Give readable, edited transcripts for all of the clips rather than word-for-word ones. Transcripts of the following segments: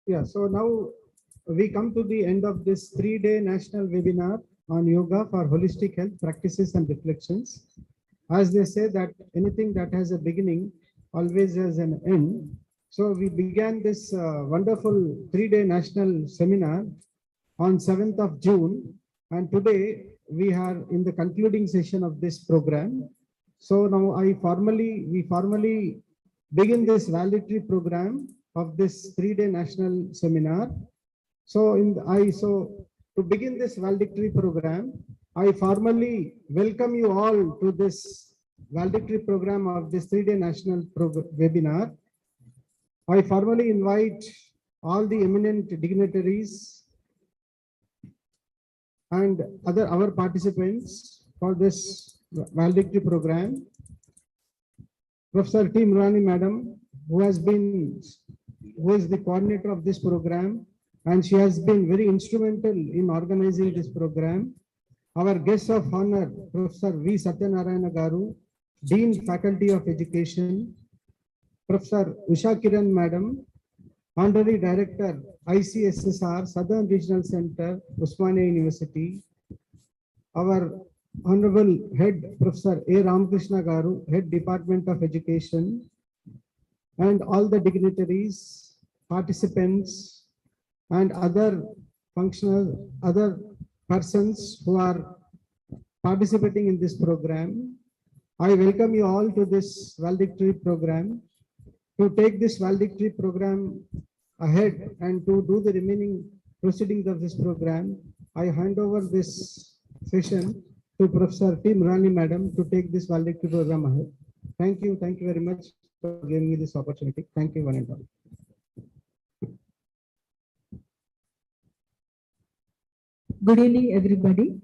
Yeah, so now we come to the end of this 3-day national webinar on yoga for holistic health practices and reflections. As they say that anything that has a beginning always has an end. So we began this wonderful 3-day national seminar on 7th of June. And today we are in the concluding session of this program. So now we formally begin this valedictory program of this 3-day national seminar. So to begin this valedictory program, I formally welcome you all to this valedictory program of this 3-day national webinar. I formally invite all the eminent dignitaries and our participants for this valedictory program. Professor T. Murani Madam, who is the coordinator of this program, and she has been very instrumental in organizing this program. Our guest of honor, Professor V. Satyanarayana Garu, Dean Faculty of Education, Professor Usha Kiran Madam, Honorary Director, ICSSR, Southern Regional Center, Osmania University, our Honorable Head, Professor A. Ramakrishna Garu, Head Department of Education, and all the dignitaries, participants, and other persons who are participating in this program. I welcome you all to this valedictory program. To take this valedictory program ahead and to do the remaining proceedings of this program, I hand over this session to Professor T. Murani Madam to take this valedictory program ahead. Thank you very much for giving me this opportunity. Thank you, one and all. Good evening, everybody.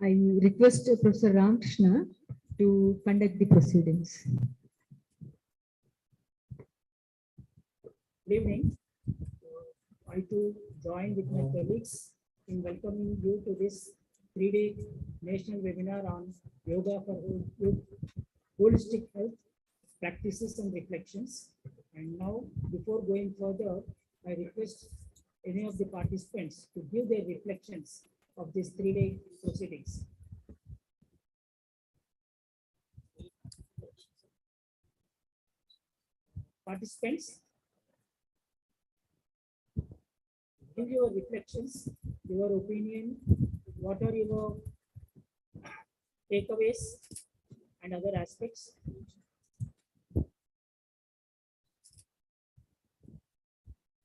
I request Professor Ramakrishna to conduct the proceedings. Good evening. I too join with my colleagues in welcoming you to this 3-day national webinar on yoga for holistic health practices and reflections. And now, before going further, I request any of the participants to give their reflections of this 3-day proceedings. Participants, give your reflections, your opinion, what are your takeaways and other aspects.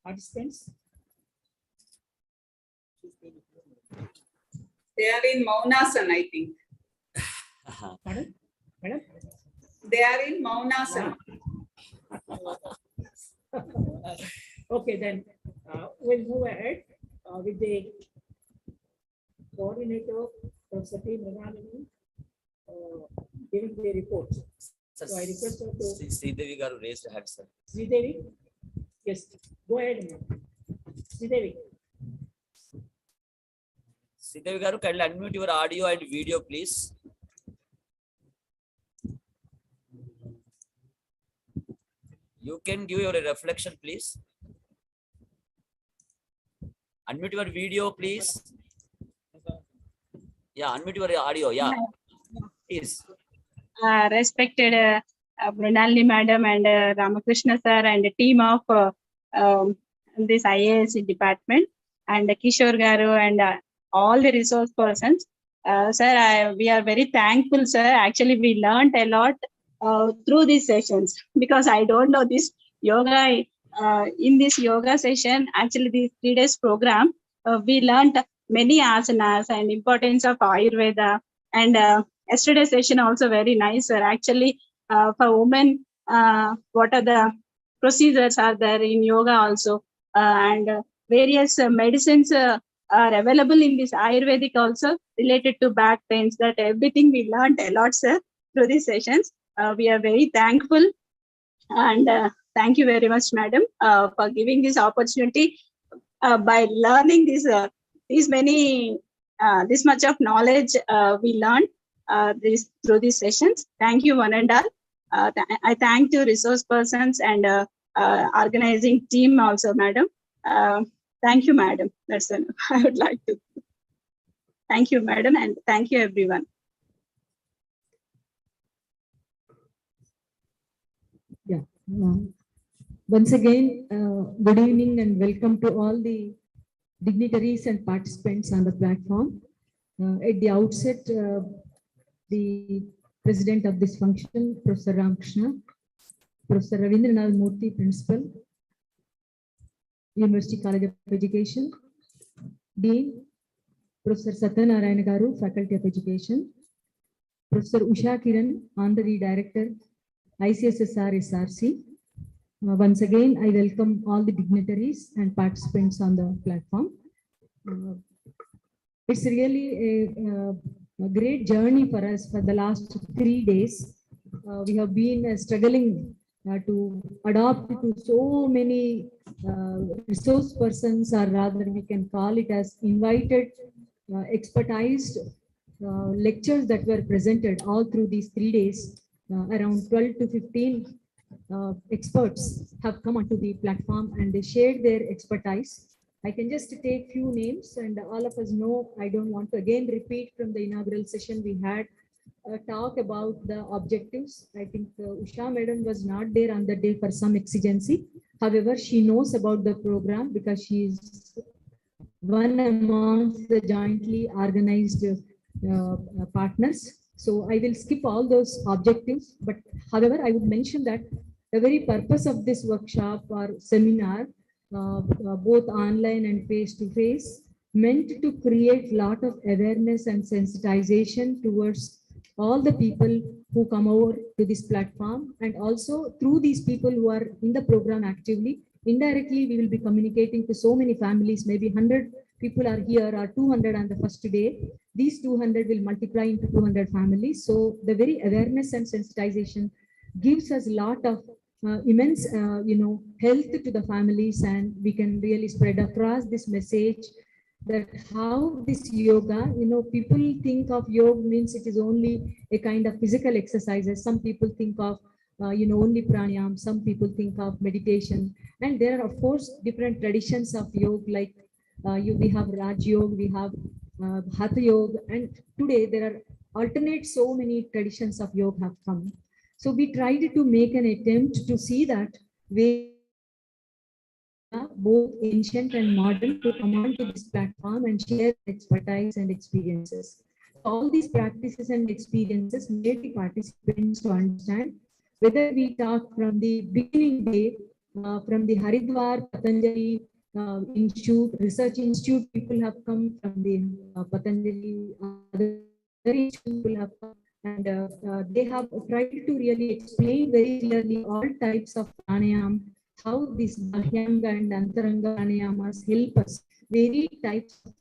Participants? They are in Maunasana, I think. Pardon? Madam? They are in Maunasana. Okay, then we'll move ahead with the coordinator, Professor T. Murani, giving the report. So I request her to. Sridevi Garu raised her hand, sir. Sridevi? Yes, go ahead. Sridevi. Sridevi Garu, kindly unmute your audio and video, please. You can give your reflection, please. Unmute your video, please. Yeah, unmute your audio. Yeah, please. Respected Brunalini Madam and Ramakrishna sir and the team of this IAS department and Kishore Garu and all the resource persons. Sir, we are very thankful, sir. Actually, we learned a lot through these sessions because I don't know this yoga. In this yoga session, actually this 3 days program, we learned many asanas and importance of Ayurveda. And yesterday's session also very nice, sir. Actually, for women, what are the procedures are there in yoga also, and various medicines are available in this Ayurvedic also related to back pains. That everything we learned a lot, sir, through these sessions. We are very thankful, and thank you very much, madam, for giving this opportunity. By learning this much of knowledge, we learned through these sessions. Thank you, one and all. I thank the resource persons and organizing team also, madam. Thank you, madam. That's enough. I would like to thank you, madam, and thank you, everyone. Yeah. Once again, good evening and welcome to all the dignitaries and participants on the platform. At the outset, the president of this function, Professor Ramkrishna, Professor Ravindranath Murthy, Principal, University College of Education, Dean, Professor Satyanarayana Garu, Faculty of Education, Professor Usha Kiran, Honorary Director, ICSSR SRC. Once again, I welcome all the dignitaries and participants on the platform. It's really a great journey for us for the last 3 days. We have been struggling to adopt to so many resource persons, or rather we can call it as invited, expertised lectures that were presented all through these 3 days. Around 12 to 15 experts have come onto the platform and they shared their expertise. I can just take few names, and all of us know, I don't want to again repeat from the inaugural session. We had a talk about the objectives. I think Usha madam was not there on the day for some exigency. However, she knows about the program because she is one amongst the jointly organized partners. So I will skip all those objectives, but however, I would mention that the very purpose of this workshop or seminar, both online and face-to-face, meant to create lot of awareness and sensitization towards all the people who come over to this platform, and also through these people who are in the program actively, indirectly we will be communicating to so many families. Maybe 100 people are here or 200 on the first day. These 200 will multiply into 200 families. So the very awareness and sensitization gives us a lot of immense health to the families, and we can really spread across this message that how this yoga, people think of yoga means it is only a kind of physical exercises. Some people think of only pranayam, some people think of meditation, and there are of course different traditions of yoga, like we have Raj Yoga, we have Hatha Yoga, and today there are alternate so many traditions of yoga have come. So we tried to make an attempt to see that way both ancient and modern to come onto this platform and share expertise and experiences. All these practices and experiences made the participants to understand whether we talk from the beginning day, from the Haridwar Patanjali Institute, Research Institute, people have come from the Patanjali, other people have come, and they have tried to really explain very clearly all types of pranayam, how these Bahyanga and Antaranga pranayamas help us, varied types of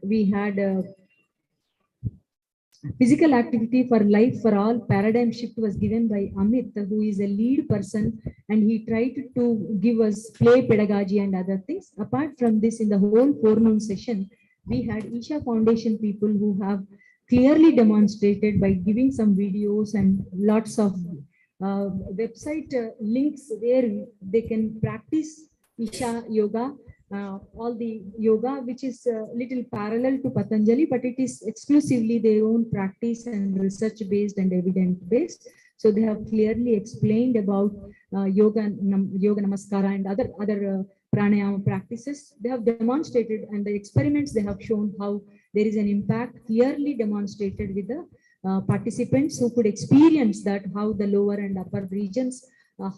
we had physical activity for life for all paradigm shift was given by Amit, who is a lead person, and he tried to give us play pedagogy and other things. Apart from this, in the whole forenoon session, we had Isha Foundation people who have clearly demonstrated by giving some videos and lots of website links where they can practice Isha yoga, all the yoga, which is little parallel to Patanjali, but it is exclusively their own practice and research based and evidence based. So they have clearly explained about yoga namaskara and other pranayama practices. They have demonstrated, and the experiments they have shown how there is an impact clearly demonstrated with the participants who could experience that, how the lower and upper regions,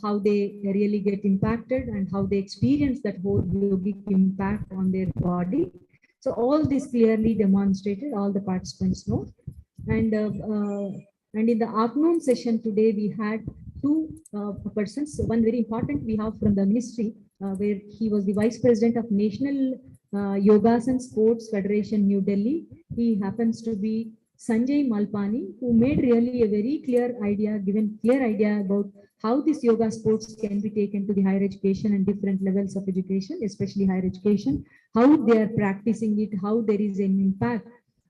how they really get impacted and how they experience that whole yogic impact on their body. So all this clearly demonstrated, all the participants know. And in the afternoon session today, we had two persons. One very important we have from the ministry, where he was the Vice President of National Yogasan Sports Federation, New Delhi. He happens to be Sanjay Malpani, who made really a very clear idea about how this yoga sports can be taken to the higher education and different levels of education, especially higher education, how they are practicing it, how there is an impact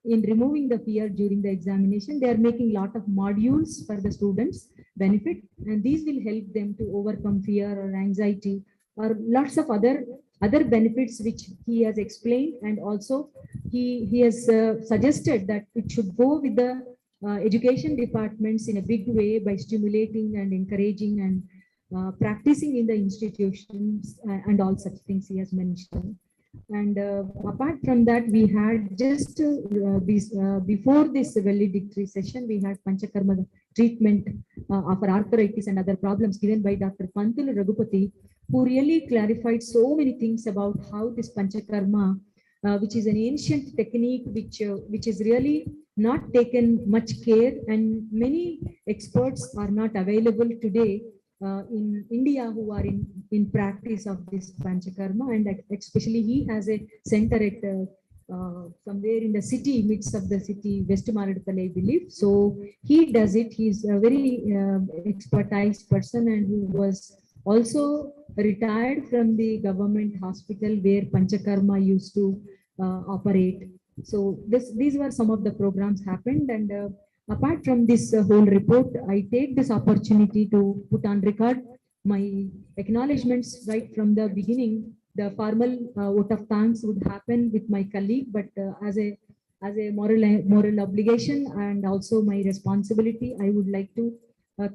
in removing the fear during the examination. They are making a lot of modules for the students' benefit, and these will help them to overcome fear or anxiety or lots of other benefits which he has explained. And also he has suggested that it should go with the education departments in a big way by stimulating and encouraging and practicing in the institutions and all such things he has mentioned. And apart from that, we had just before this valedictory session, we had Panchakarma treatment of arthritis and other problems given by Dr. Pantul Raghupati, who really clarified so many things about how this Panchakarma, which is an ancient technique which is really not taken much care, and many experts are not available today in India who are in practice of this Panchakarma. And especially he has a center at somewhere in the city, midst of the city, West Maradpalli, I believe. So he does it. He's a very expertise person, and who was also retired from the government hospital where Panchakarma used to operate. So these were some of the programs happened. And apart from this whole report, I take this opportunity to put on record my acknowledgements right from the beginning. The formal vote of thanks would happen with my colleague, but as a moral obligation and also my responsibility, I would like to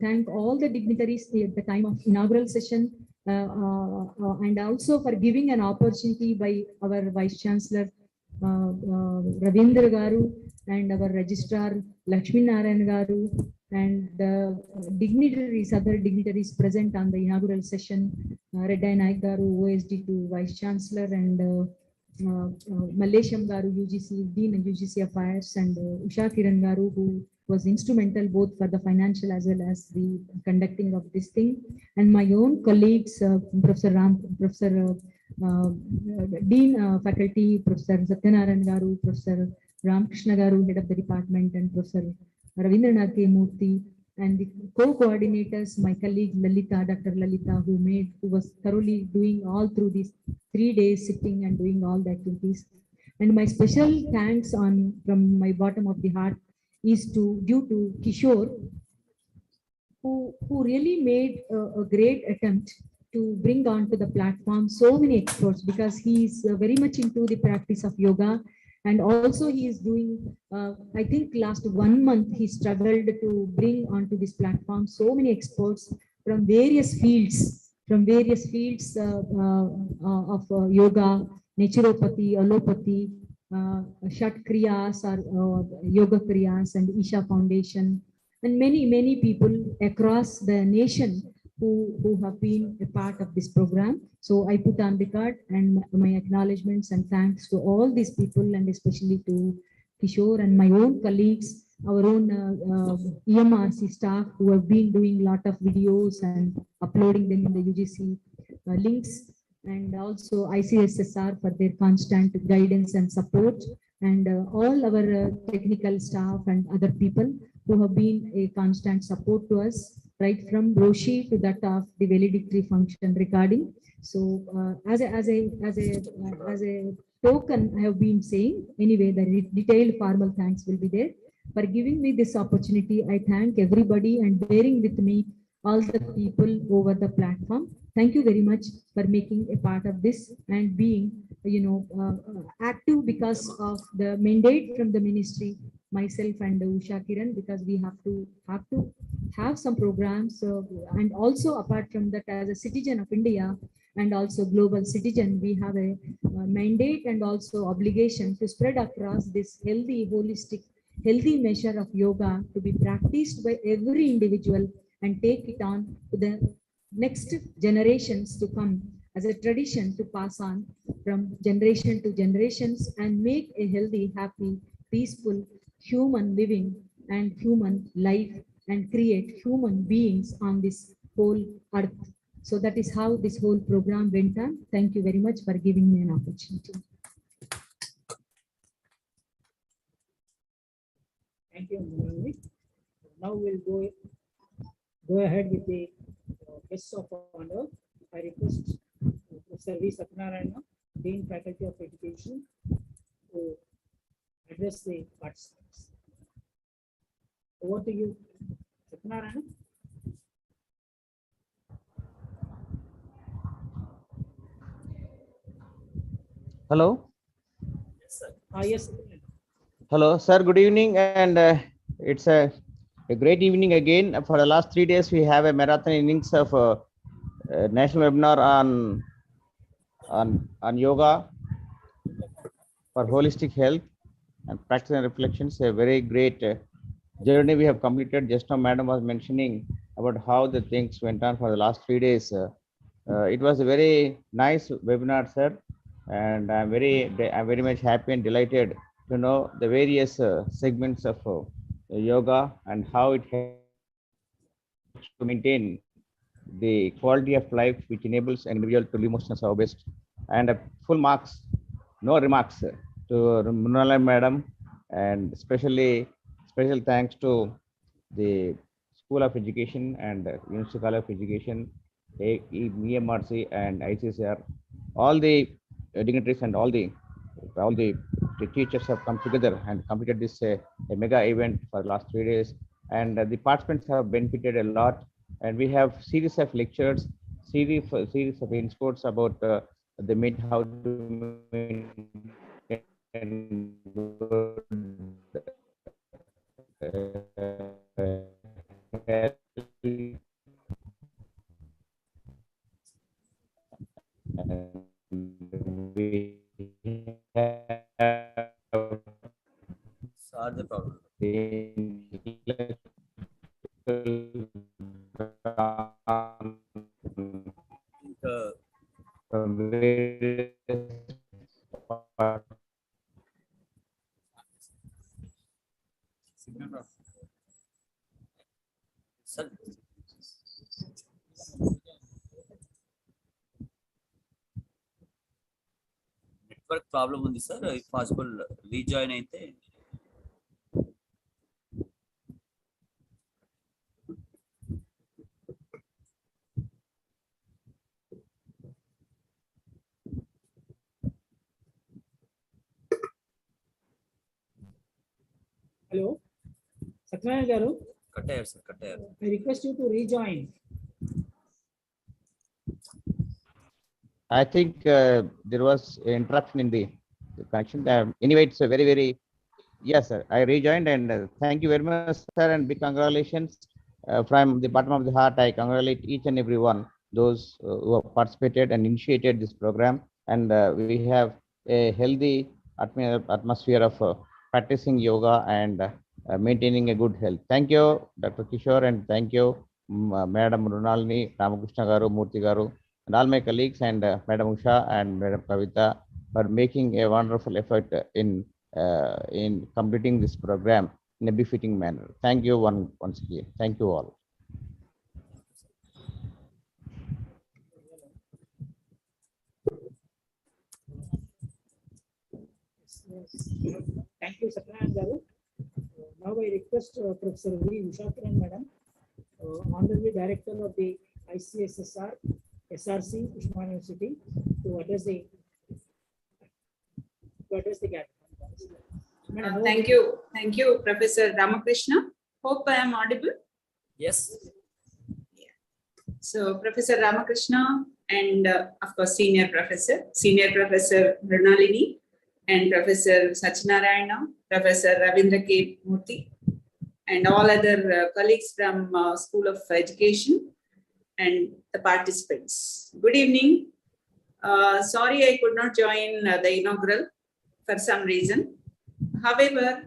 thank all the dignitaries at the time of inaugural session, and also for giving an opportunity by our Vice Chancellor Ravindra Garu and our Registrar Lakshmi Narayan Garu and the other dignitaries present on the inaugural session, Reddy Naik Garu, OSD2 Vice Chancellor, and Mallesham Garu, UGC Dean and UGC Affairs, and Usha Kiran Garu, who was instrumental both for the financial as well as the conducting of this thing, and my own colleagues, Professor Dean Faculty, Professor Satyanarayan Garu, Professor Ramkrishna Garu, Head of the Department, and Professor Ravindranath K. Murthy, and the co-coordinators, my colleague Lalita, Dr. Lalita, who was thoroughly doing all through these 3 days sitting and doing all the activities. And my special thanks from my bottom of the heart is due to Kishore, who really made a great attempt to bring onto the platform so many experts, because he is very much into the practice of yoga. And also he is doing, I think last 1 month, he struggled to bring onto this platform so many experts from various fields of yoga, naturopathy, allopathy, Shat Kriyas or Yoga Kriyas, and Isha Foundation, and many people across the nation who have been a part of this program. So I put on record and my acknowledgements and thanks to all these people, and especially to Kishore and my own colleagues, our own EMRC staff, who have been doing a lot of videos and uploading them in the UGC links. and also ICSSR for their constant guidance and support, and all our technical staff and other people who have been a constant support to us, right from Roshi to that of the valedictory function recording. So as a token, I have been saying anyway, the detailed formal thanks will be there. For giving me this opportunity, I thank everybody and bearing with me all the people over the platform. Thank you very much for making a part of this and being, active because of the mandate from the ministry, myself and Usha Kiran, because we have some programs. And also apart from that, as a citizen of India and also global citizen, we have a mandate and also obligation to spread across this healthy measure of yoga to be practiced by every individual and take it on to the next generations to come as a tradition to pass on from generation to generations and make a healthy, happy, peaceful human living and human life and create human beings on this whole earth. So that is how this whole program went on. Thank you very much for giving me an opportunity. Thank you, Mrinalini. Now we'll go ahead with the guests of honor. I request Professor V. Satyanarayana, Dean Faculty of Education, to address the participants. Over to you, Satyanarayana. Hello. Yes. Hello, sir. Good evening, and it's a great evening again. For the last 3 days, we have a marathon innings of national webinar on yoga for holistic health and practice and reflections. A very great journey we have completed. Just now, Madam was mentioning about how the things went on for the last 3 days. It was a very nice webinar, sir, and I'm very much happy and delighted to know the various segments of yoga and how it helps to maintain the quality of life which enables an individual to live most of our best. And full marks, no remarks to Mrinalini Madam, and special thanks to the School of Education and University College of Education, EMRC and ICSSR. All the dignitaries and all the teachers have come together and completed this a mega event for the last 3 days, and the participants have benefited a lot. And we have series of lectures, series of inputs about the how to maintain good health. We have Solve the problem. From various parts. Sir, network problem ఉంది sir, if possible rejoin అయితే. Hello, Satyanarayana garu. కట్టయ్యారు sir, కట్టయ్యారు. I request you to rejoin. I think there was an interruption in the connection. Anyway, it's a very yes, sir. I rejoined, and thank you very much, sir, and big congratulations from the bottom of the heart. I congratulate each and every one, those who have participated and initiated this program, and we have a healthy atmosphere of practicing yoga and maintaining a good health. Thank you, Dr. Kishore, and thank you, Madam Mrinalini, Ramakrishna Garu, Murthy Garu, and all my colleagues, and Madam Usha and Madam Kavita for making a wonderful effort in completing this program in a befitting manner. Thank you once again. Thank you all. Yes. Thank you, Satyanarayana Garu. Now I request Professor V. Ushakaran Madam, Honorary Director of the ICSSR, SRC, Usman University, to address the gathering. Madam, Thank you, Professor Ramakrishna. Hope I am audible. Yes. So Professor Ramakrishna and of course Senior Professor Mrinalini and Professor Satyanarayana, Professor Ravindra K. Murthy, and all other colleagues from School of Education and the participants. Good evening. Sorry I could not join the inaugural for some reason. However,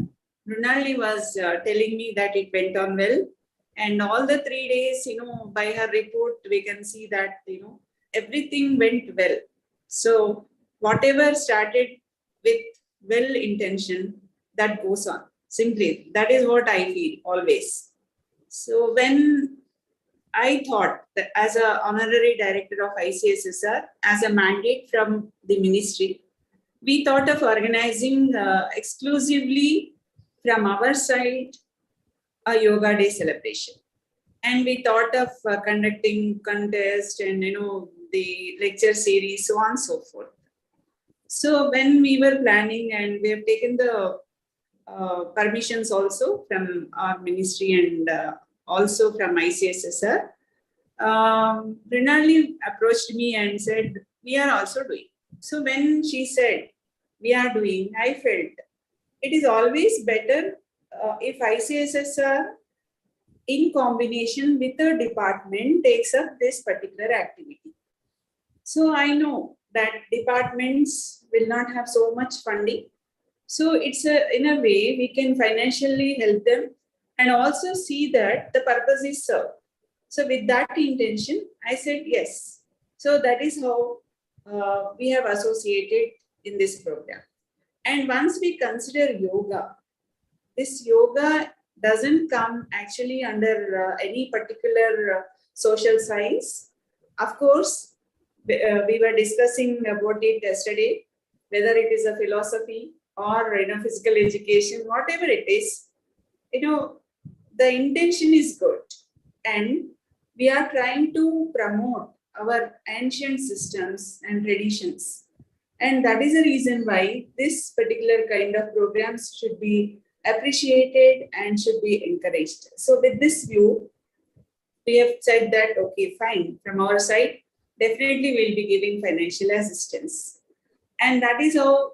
Mrinalini was telling me that it went on well. And all the 3 days, by her report, we can see that, everything went well. So whatever started with well intention, that goes on. Simply, that is what I feel always. So when I thought that as an honorary director of ICSSR, as a mandate from the ministry, we thought of organizing exclusively from our side a yoga day celebration. And we thought of conducting contest and, the lecture series, so on and so forth. So when we were planning, and we have taken the permissions also from our ministry and also from ICSSR, Mrinalini approached me and said, we are also doing. So when she said, we are doing, I felt it is always better if ICSSR in combination with a department takes up this particular activity. So I know that departments will not have so much funding. So it's in a way we can financially help them and also see that the purpose is served. So with that intention, I said yes. So that is how we have associated in this program. And once we consider yoga, this yoga doesn't come actually under any particular social science. Of course, we were discussing about it yesterday, whether it is a philosophy or physical education, whatever it is, the intention is good, and we are trying to promote our ancient systems and traditions, and that is the reason why this particular kind of programs should be appreciated and should be encouraged. So with this view, we have said that, okay, fine, from our side, definitely we'll be giving financial assistance. And that is how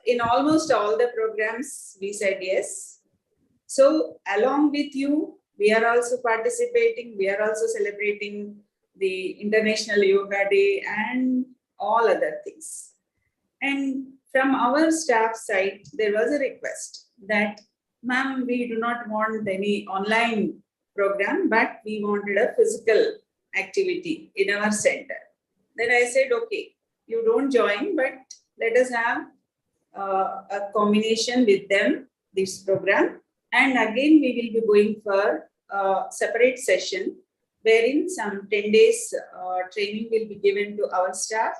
in almost all the programs, we said yes. So along with you, we are also participating, we are also celebrating the International Yoga Day and all other things. And from our staff side, there was a request that, ma'am, we do not want any online program, but we wanted a physical activity in our center. Then I said, okay, you don't join, but let us have a combination with them, this program. And again, we will be going for a separate session wherein some 10 days training will be given to our staff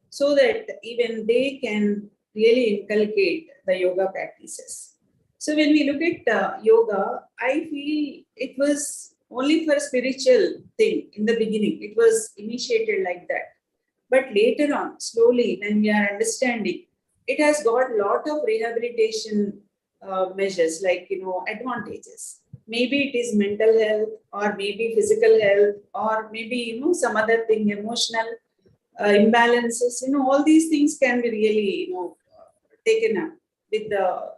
so that even they can really inculcate the yoga practices. So when we look at yoga, I feel it was only for spiritual thing in the beginning. It was initiated like that. But later on, slowly, when we are understanding, it has got a lot of rehabilitation measures, like, advantages. Maybe it is mental health, or maybe physical health, or maybe, some other thing, emotional imbalances, all these things can be really, taken up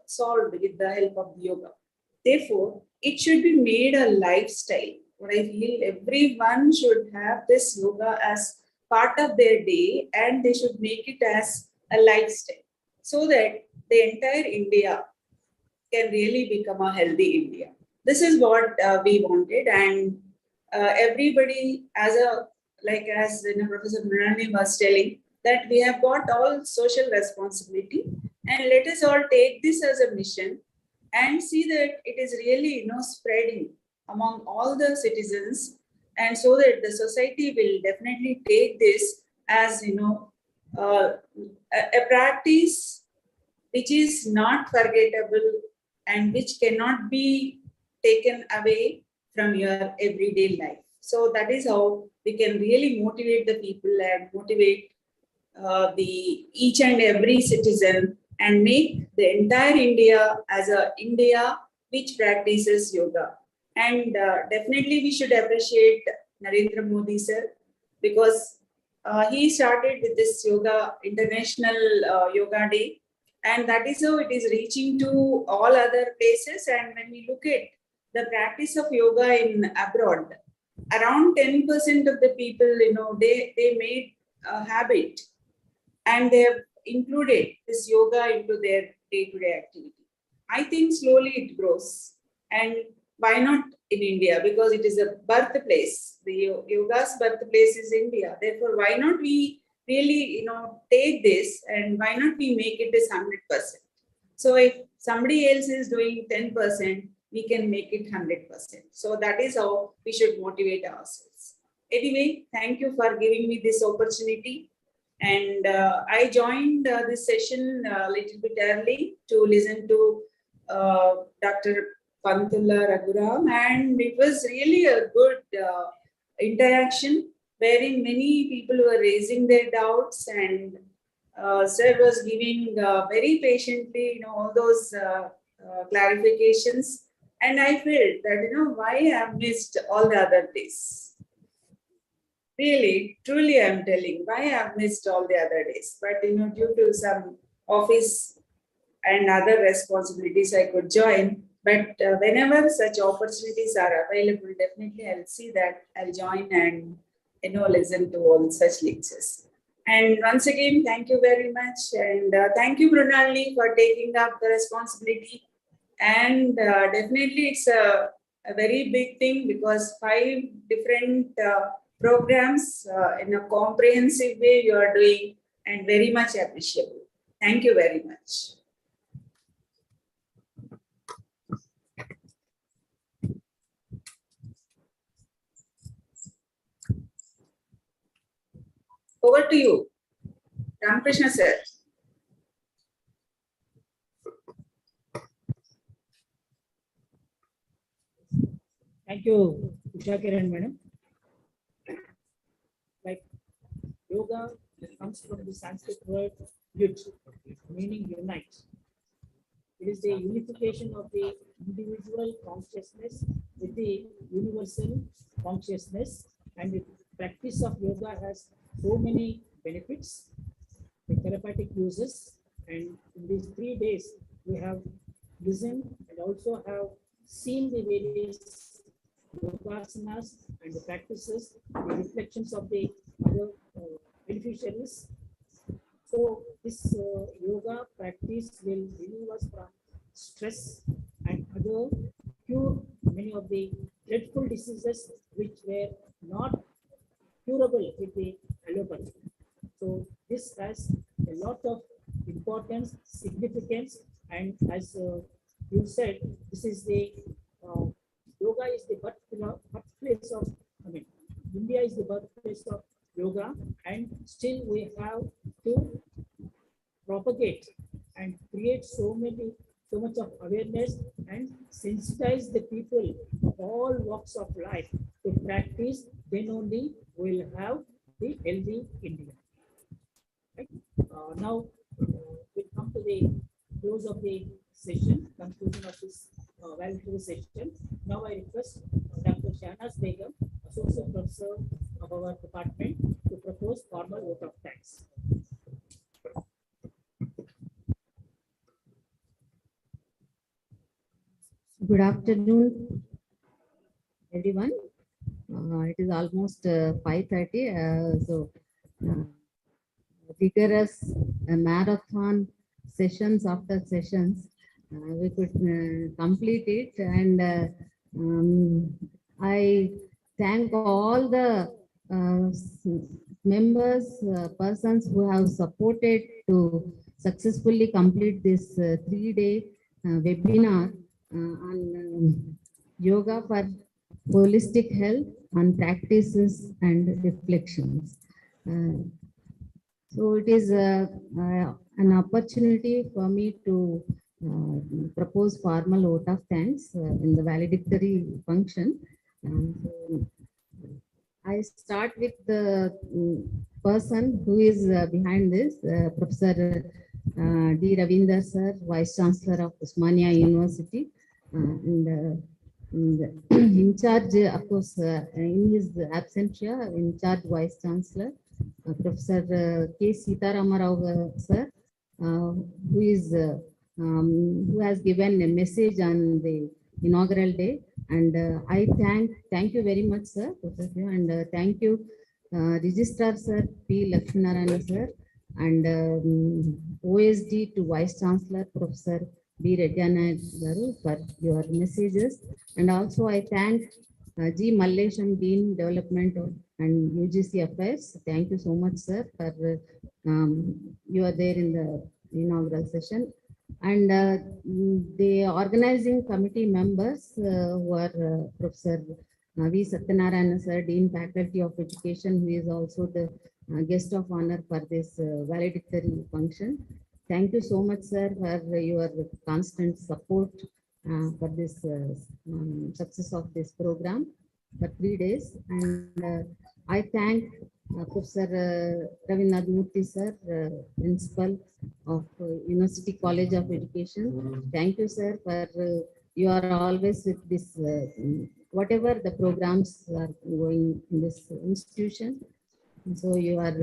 solved with the help of the yoga. Therefore, it should be made a lifestyle. What I feel, everyone should have this yoga as part of their day, and they should make it as a lifestyle so that the entire India can really become a healthy India. This is what we wanted, and everybody, as Professor Mrinalini was telling, that we have got all social responsibility, and let us all take this as a mission and see that it is really spreading among all the citizens, and so that the society will definitely take this as a practice which is not forgettable and which cannot be taken away from your everyday life. So that is how we can really motivate the people and motivate the each and every citizen and make the entire India as a India which practices yoga. And definitely we should appreciate Narendra Modi sir, because he started with this yoga, International Yoga Day, and that is how it is reaching to all other places. And when we look at the practice of yoga in abroad, around 10% of the people, they made a habit and they have included this yoga into their day-to-day activity. I think slowly it grows. And why not in India? Because it is a birthplace. The yoga's birthplace is India. Therefore, why not we really, take this and why not we make it as 100%? So if somebody else is doing 10%, we can make it 100%. So that is how we should motivate ourselves. Anyway, thank you for giving me this opportunity. And I joined this session a little bit early to listen to Dr. Pantula Raghuram, and it was really a good interaction wherein many people were raising their doubts, and sir was giving very patiently, all those clarifications. And I felt that, why I have missed all the other days. Really, truly, I'm telling why I have missed all the other days. But, due to some office and other responsibilities, I could join. But whenever such opportunities are available, definitely I'll see that, I'll join and, listen to all such lectures. And once again, thank you very much. And thank you, Brunalini, for taking up the responsibility. And definitely it's a very big thing, because 5 different programs in a comprehensive way you are doing, and very much appreciable. Thank you very much. Over to you, Ramakrishna sir. Thank you, Usha Kiran madam. Like yoga comes from the Sanskrit word yud, meaning unite. It is the unification of the individual consciousness with the universal consciousness, and the practice of yoga has so many benefits, the therapeutic uses, and in these 3 days we have listened and also have seen the various yogasanas and the practices, the reflections of the other beneficiaries. So this yoga practice will relieve us from stress and other, cure many of the dreadful diseases which were not curable with the allopathy. So this has a lot of importance, significance, and as you said, this is the yoga is the birthplace of, India is the birthplace of yoga, and still we have to propagate and create so much of awareness and sensitize the people of all walks of life to practice. Then only we'll have the healthy India. Right? Now we'll come to the close of the session, conclusion of this valedictory session. Now I request Dr. Shahnaz Begum, Associate Professor of our department, to propose formal vote of thanks. Good afternoon, everyone. It is almost 5:30, so vigorous marathon sessions after sessions, we could complete it, and I thank all the members, persons who have supported to successfully complete this 3-day webinar on yoga for holistic health and practices and reflections. So it is an opportunity for me to propose formal vote of thanks in the valedictory function. So I start with the person who is behind this, Professor D. Ravinder sir, Vice Chancellor of Osmania University, and in charge, of course, in his absentia, in charge Vice Chancellor, Professor K. Sitaramarav sir, who is who has given a message on the inaugural day. And I thank you very much, sir, Professor, and thank you, Registrar Sir P. Lakshminarayana sir, and OSD to Vice Chancellor Professor B. Reddyana garu for your messages. And also I thank G. Mallesham, Dean Development and UGC Affairs. Thank you so much, sir, for you are there in the inaugural session. And the organizing committee members who are Professor V. Satyanarayana sir, Dean Faculty of Education, who is also the guest of honor for this valedictory function. Thank you so much, sir, for your constant support for this success of this program for 3 days. And I thank Professor Ravinath Murthy sir, Principal of University College of Education. Thank you, sir, for you are always with this, whatever the programs are going in this institution. So you are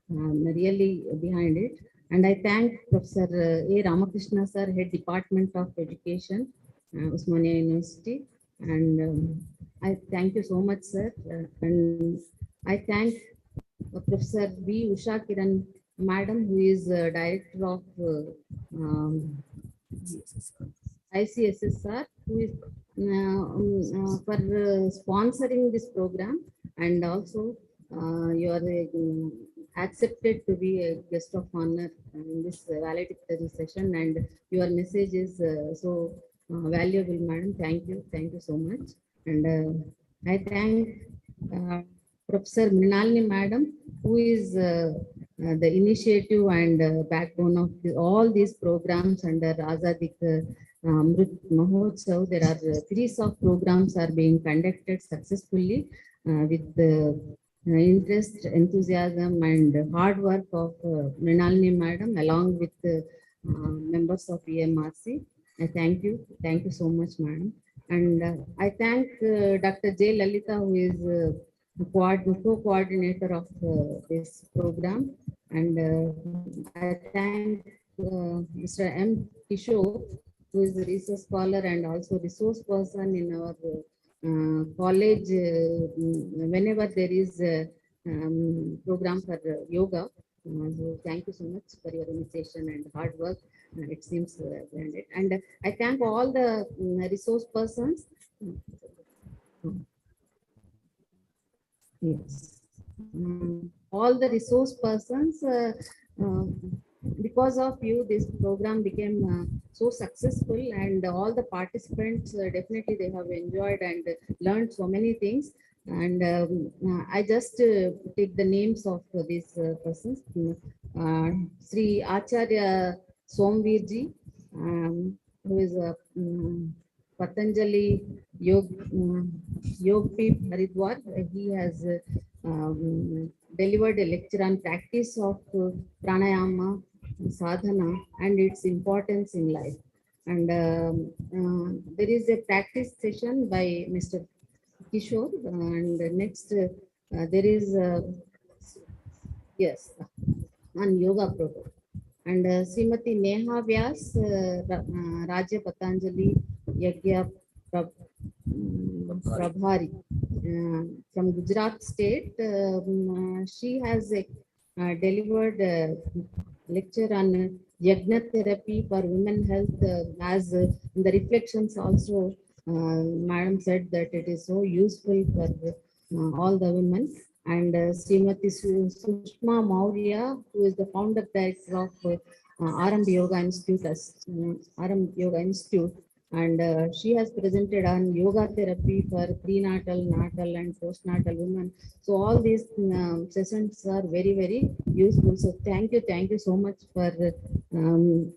really behind it. And I thank Professor A. Ramakrishna sir, Head Department of Education, Osmania University. And I thank you so much, sir. And I thank Professor B. Usha Kiran Madam, who is Director of ICSSR, who is for sponsoring this program, and also you are accepted to be a guest of honor in this valedictory session, and your message is so valuable, madam. Thank you so much. And I thank Professor Mrinalini madam, who is the initiative and backbone of all these programs under Azadik Amrit Mahotsav. There are series of programs are being conducted successfully with the interest, enthusiasm, and hard work of Mrinalini madam, along with members of EMRC. I thank you so much, madam. And I thank Dr. J. Lalita, who is co-coordinator of this program. And I thank Mr. M. Kishore, who is a research scholar and also resource person in our college. Whenever there is a program for yoga. So thank you so much for your initiation and hard work. It seems blended. And I thank all the resource persons. Yes. All the resource persons, because of you, this program became so successful, and all the participants definitely they have enjoyed and learned so many things. And I just take the names of these persons. Sri Acharya Somvirji, who is a Patanjali Yogpith Haridwar. He has delivered a lecture on practice of pranayama, sadhana, and its importance in life. And there is a practice session by Mr. Kishore, and next there is yes, on yoga program. And Srimati Neha Vyas, Rajya Patanjali Yagya Prabhari from Gujarat state. She has delivered a lecture on Yagna therapy for women health, as in the reflections also madam said that it is so useful for all the women. And Srimati Sushma Maurya, who is the founder director of Aram Yoga Institute, And she has presented on yoga therapy for prenatal, natal, and postnatal women. So all these sessions are very, very useful. So thank you so much for um,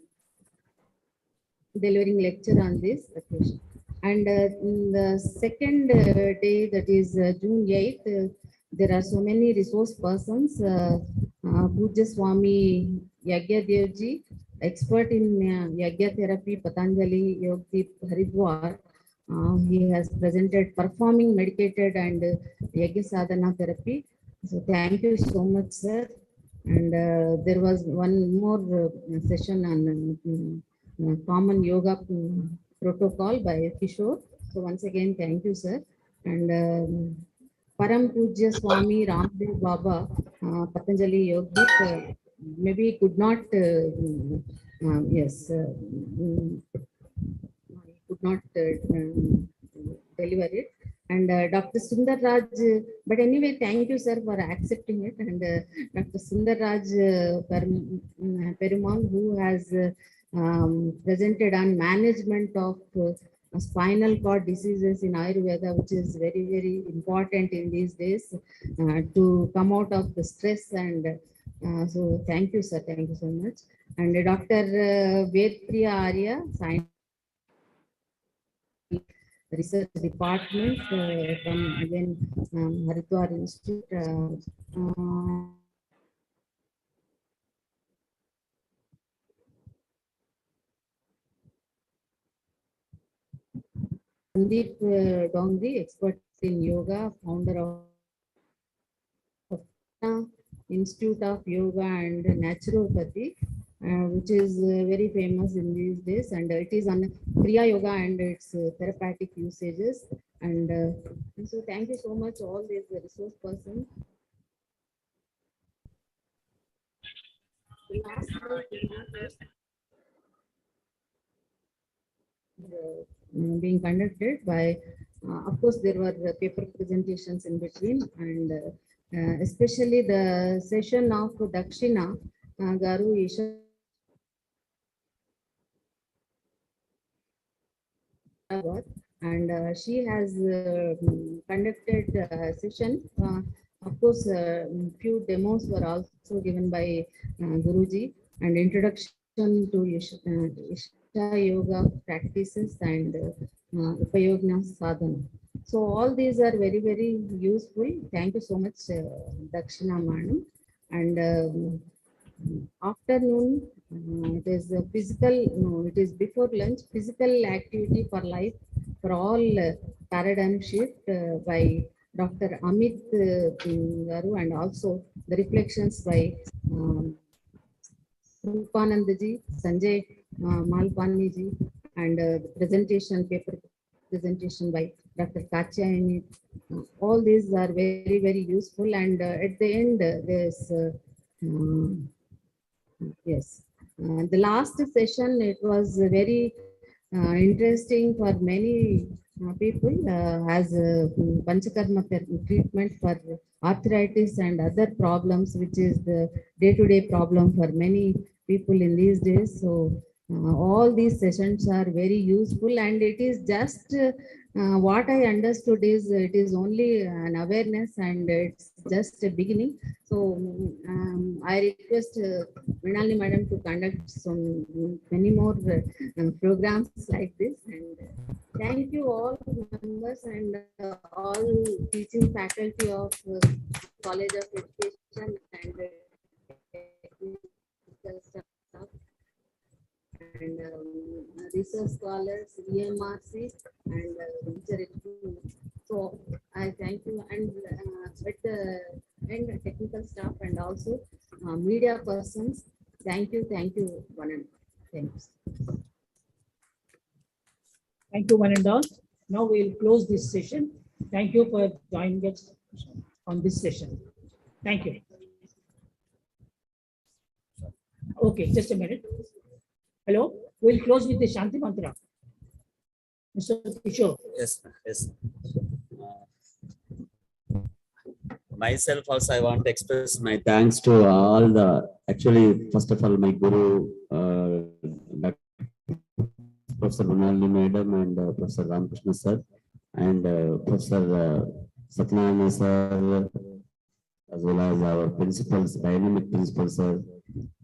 delivering lecture on this occasion. And the second day, that is June 8th, there are so many resource persons. Pujya Swami Yagya Devji, expert in Yagya therapy, Patanjali Yogdeep Haridwar. He has presented performing medicated and Yagya sadhana therapy. So thank you so much, sir. And there was one more session on common yoga protocol by Kishore. So once again, thank you, sir. And Param Pujya Swami Ramdev Baba, Patanjali Yogdik, maybe could not, yes, could not deliver it. And Dr. Sundar Raj, but anyway, thank you, sir, for accepting it. And Dr. Sundar Raj Perumal, who has presented on management of spinal cord diseases in Ayurveda, which is very, very important in these days to come out of the stress. And so thank you, sir. Thank you so much. And Dr. Vedpriya Arya, science research department from again Haridwar Institute. Sandeep Dongri, expert in yoga, founder of Institute of Yoga and Naturopathy, which is very famous in these days, and it is on Kriya Yoga and its therapeutic usages. And so thank you so much, all these resource persons. Being conducted by, of course, there were paper presentations in between, and especially the session of Dakshina Garu Isha. And she has conducted a session. Of course, few demos were also given by Guruji, and introduction to Isha Yoga practices and Upayogna Sadhana. So all these are very, very useful. Thank you so much, Dakshina Madam. And afternoon, it is a physical, no, it is before lunch, physical activity for life for all paradigm shift by Dr. Amit Garu, and also the reflections by Rupanandaji, Sanjay Malpani ji, and the presentation, paper presentation by Dr. Katyayani. All these are very, very useful. And at the end, there's yes, the last session, it was very interesting for many people as Panchakarma treatment for arthritis and other problems, which is the day-to-day problem for many people in these days. So all these sessions are very useful, and it is just what I understood is it is only an awareness, and it's just a beginning. So I request Mrinalini Madam to conduct some many more programs like this. And thank you all members and all teaching faculty of College of Education and staff and research scholars, EMRC, and so I thank you, and at the end, technical staff and also media persons. Thank you, one and all. Thanks. Thank you, one and all. Now we will close this session. Thank you for joining us on this session. Thank you. Okay, just a minute. Hello, we'll close with the Shanti Mantra. Mr. Kishore. Yes, yes. Myself also, I want to express my thanks to all the, actually, first of all, my Guru, Professor Professor Brunalini Madam and Professor Ramakrishna Sir and Professor Satyanarayana Sir, as well as our principals, dynamic principals, Sir,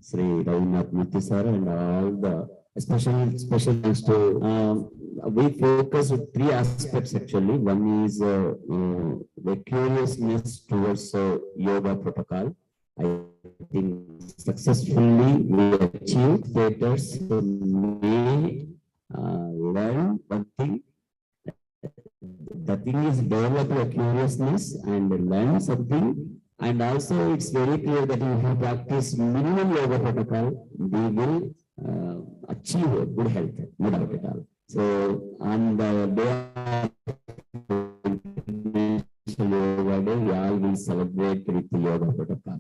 Sri Ravinath Murthy Sir, and all the special thanks to, we focus on three aspects actually. One is the curiousness towards yoga protocol. I think successfully we achieved status may learn one thing. The thing is develop a curiousness and learn something. And also it's very clear that if you practice minimum yoga protocol, we will achieve good health, no doubt at all. So on the day of Yoga Day, we all will celebrate with the yoga protocol.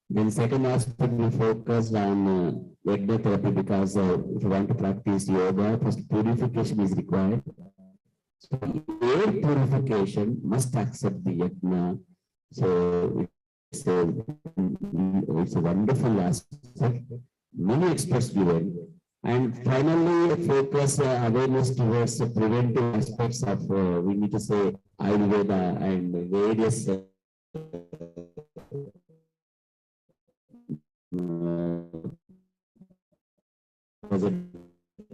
Then second aspect, we focused on yajna therapy because if you want to practice yoga, first purification is required. So air purification must accept the yajna. So it's a wonderful aspect. Many experts given. And finally, focus awareness towards the preventive aspects of, we need to say, Ayurveda and various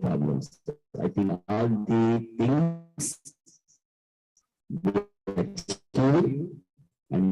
problems. I think all the things we achieve and